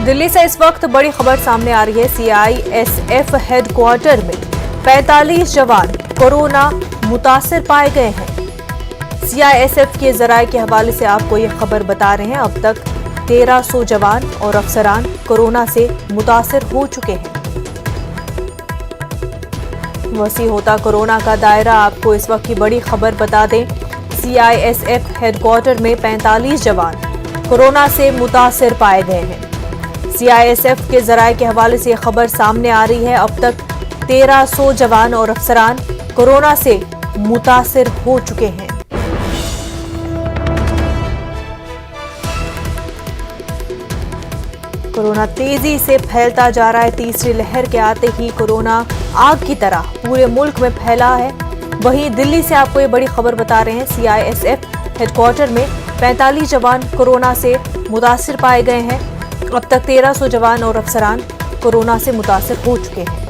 दिल्ली से इस वक्त बड़ी खबर सामने आ रही है। सीआईएसएफ हेडक्वार्टर में 45 जवान कोरोना मुतासिर पाए गए हैं। सीआईएसएफ के जराये के हवाले से आपको ये खबर बता रहे हैं। अब तक 1300 जवान और अफसरान कोरोना से मुतासिर हो चुके हैं। वसी होता कोरोना का दायरा, आपको इस वक्त की बड़ी खबर बता दें। सीआईएसएफ हेडक्वार्टर में 45 जवान कोरोना से मुतासिर पाए गए हैं। सीआईएसएफ के जराये के हवाले से यह खबर सामने आ रही है। अब तक 1300 जवान और अफसरान कोरोना से मुतासिर हो चुके हैं। कोरोना तेजी से फैलता जा रहा है। तीसरी लहर के आते ही कोरोना आग की तरह पूरे मुल्क में फैला है। वहीं दिल्ली से आपको ये बड़ी खबर बता रहे हैं। सीआईएसएफ हेडक्वार्टर में 45 जवान कोरोना से मुतासिर पाए गए हैं। अब तक 1300 जवान और अफसरान कोरोना से मुतासिर हो चुके हैं।